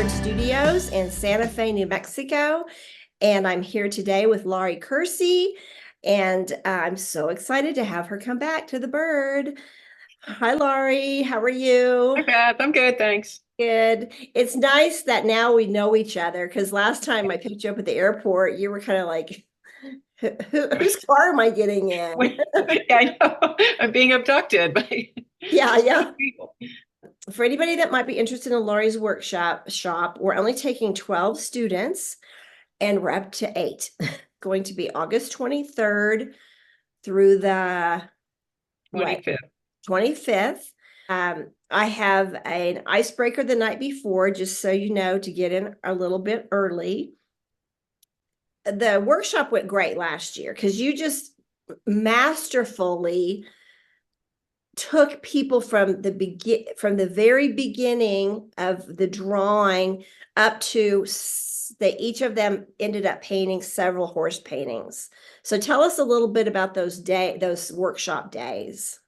Bird Studios in Santa Fe, New Mexico. And I'm here today with Laurie Kersey. And I'm so excited to have her come back to the Bird. Hi, Laurie. How are you? Hi, Beth. I'm good, thanks. Good. It's nice that now we know each other because last time I picked you up at the airport, you were kind of like, whose car am I getting in? Yeah, I know. I'm being abducted by Yeah, yeah. people. For anybody that might be interested in Laurie's shop, we're only taking 12 students and we're up to 8. Going to be August 23rd through the what 25th. 25th. I have an icebreaker the night before, just so you know, to get in a little bit early. The workshop went great last year because you just masterfully took people from the very beginning of the drawing up to they each of them ended up painting several horse paintings. So tell us a little bit about those workshop days.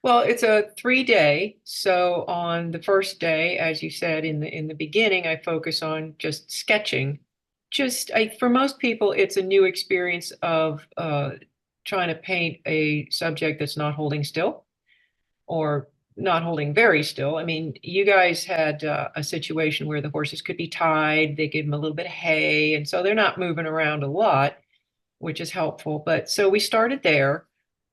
Well, it's a 3-day. So on the first day, as you said in the beginning, I focus on just sketching. For most people, it's a new experience of trying to paint a subject that's not holding still, or not holding very still. I mean, you guys had a situation where the horses could be tied, they give them a little bit of hay, and so they're not moving around a lot, which is helpful. But so we started there,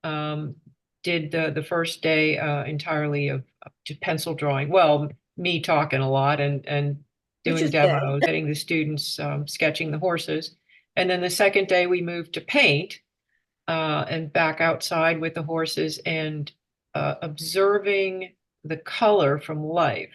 um, did the first day entirely of just pencil drawing. Well, me talking a lot and Which doing is good. demos, getting the students sketching the horses. And then the second day we moved to paint and back outside with the horses and observing the color from life.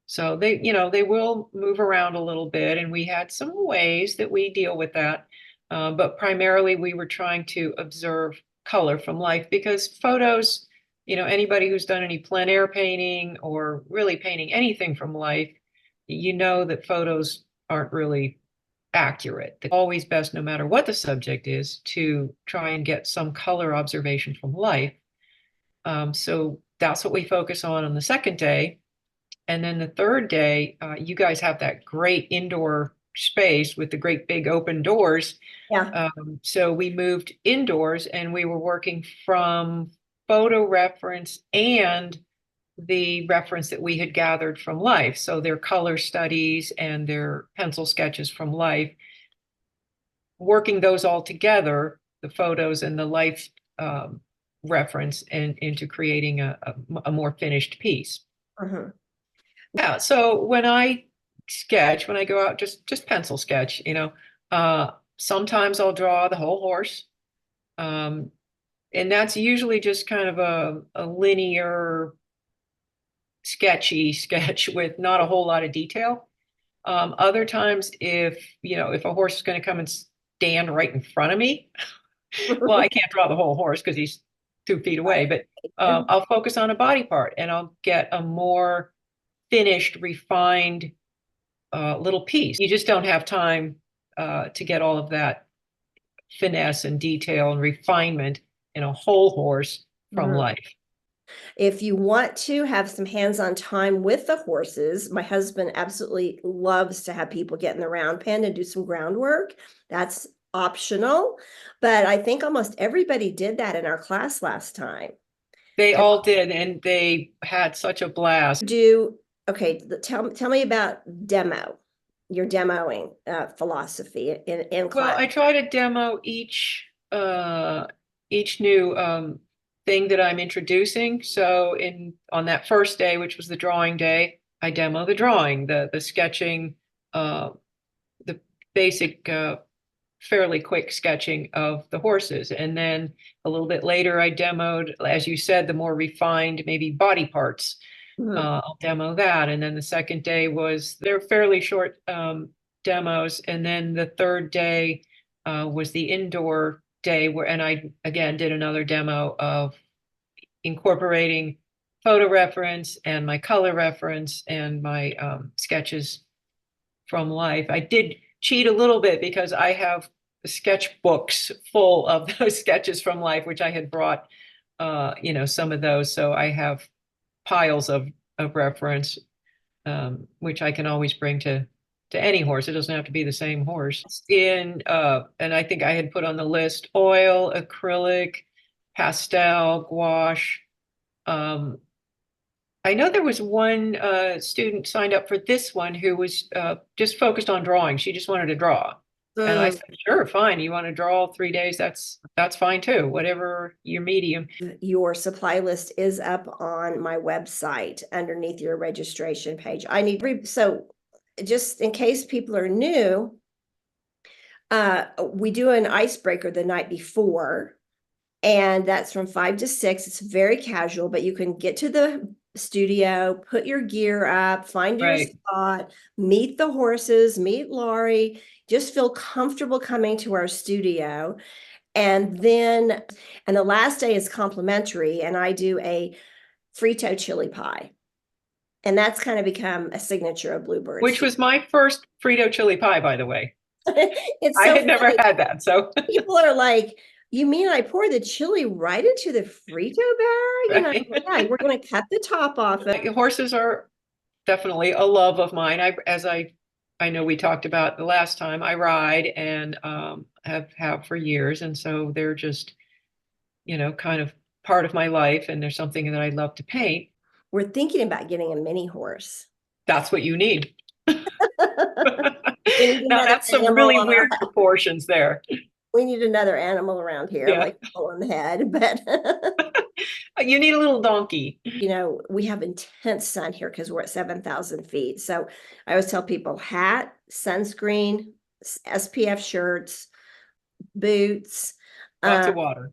So they will move around a little bit, and we had some ways that we deal with that. But primarily, we were trying to observe color from life because photos, anybody who's done any plein air painting or really painting anything from life, you know that photos aren't really accurate. It's always best, no matter what the subject is, to try and get some color observation from life. So that's what we focus on the second day. And then the third day, you guys have that great indoor space with the great big open doors. Yeah. So we moved indoors and we were working from photo reference and the reference that we had gathered from life. So their color studies and their pencil sketches from life, working those all together, the photos and the life reference, and into creating a more finished piece. Mhm. Yeah. So when I go out, just pencil sketch, sometimes I'll draw the whole horse. Um, and that's usually just kind of a linear, sketchy sketch with not a whole lot of detail. Other times, if a horse is going to come and stand right in front of me, well, I can't draw the whole horse because he's 2 feet away, but I'll focus on a body part and I'll get a more finished, refined little piece. You just don't have time to get all of that finesse and detail and refinement in a whole horse from Mhm. life. If you want to have some hands-on time with the horses, my husband absolutely loves to have people get in the round pen and do some groundwork. That's optional, but I think almost everybody did that in our class last time. They Have all did, and they had such a blast. do okay, tell me about your demoing philosophy in Well, class. I try to demo each new thing that I'm introducing. So on that first day, which was the drawing day, I demo the drawing, the sketching, uh, the basic fairly quick sketching of the horses. And then a little bit later, I demoed, as you said, the more refined, maybe body parts. Mhm. I'll demo that. And then the second day they're fairly short demos. And then the third day was the indoor day and I again did another demo of incorporating photo reference and my color reference and my sketches from life. I did cheat a little bit because I have sketchbooks full of those sketches from life, which I had brought, some of those. So I have piles of reference. which I can always bring to any horse. It doesn't have to be the same horse. And I think I had put on the list oil, acrylic, pastel, gouache. I know there was one student signed up for this one who was just focused on drawing. She just wanted to draw. And I said, sure, fine. You want to draw 3 days? That's fine too. Whatever your medium. Your supply list is up on my website underneath your registration page. So just in case people are new, we do an icebreaker the night before, and that's from 5 to 6. It's very casual, but you can get to the studio, put your gear up, find your spot, meet the horses, meet Laurie, just feel comfortable coming to our studio. And then, and the last day is complimentary, and I do a frito chili pie. And that's kind of become a signature of Bluebirds. Which was my first Frito chili pie, by the way. It's I so had never funny. had that. So People are like, you mean I pour the chili right into the Frito bag? And I'm like, yeah, we're going to cut the top off. Horses are definitely a love of mine. As I know we talked about the last time, I ride and have for years. And so they're just, kind of part of my life. And there's something that I love to paint. We're thinking about getting a mini horse. That's what you need. We need Now that's some really weird proportions there. We need another animal around here, like a hole in the head, but you need a little donkey. We have intense sun here because we're at 7,000 feet. So I always tell people hat, sunscreen, SPF shirts, boots. Lots of water.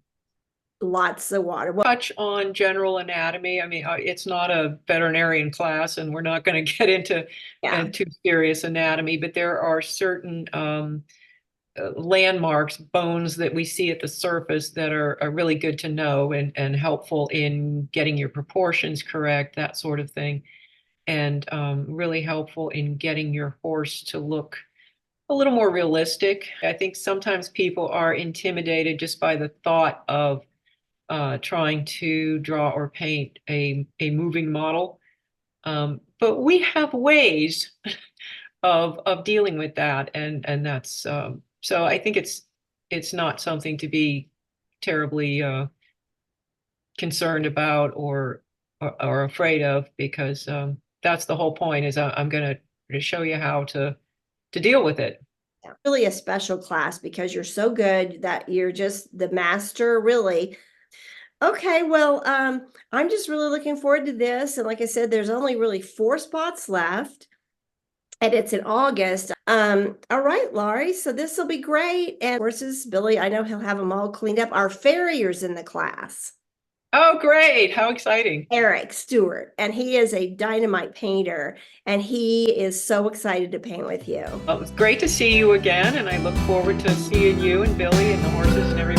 Lots of water. Touch on general anatomy. I mean, it's not a veterinarian class, and we're not going to get into too serious anatomy, but there are certain landmarks, bones that we see at the surface that are really good to know and helpful in getting your proportions correct, that sort of thing, and really helpful in getting your horse to look a little more realistic. I think sometimes people are intimidated just by the thought of trying to draw or paint a moving model. But we have ways of dealing with that. And that's, so I think it's not something to be terribly concerned about or afraid of, because that's the whole point, is I'm going to show you how to deal with it. Really a special class because you're so good that you're just the master, really. Okay, well, I'm just really looking forward to this. And like I said, there's only really 4 spots left, and it's in August. All right, Laurie, so this will be great. And horses, Billy, I know he'll have them all cleaned up. Our farrier's in the class. Oh, great. How exciting. Eric Stewart, and he is a dynamite painter, and he is so excited to paint with you. Well, it was great to see you again, and I look forward to seeing you and Billy and the horses and everything.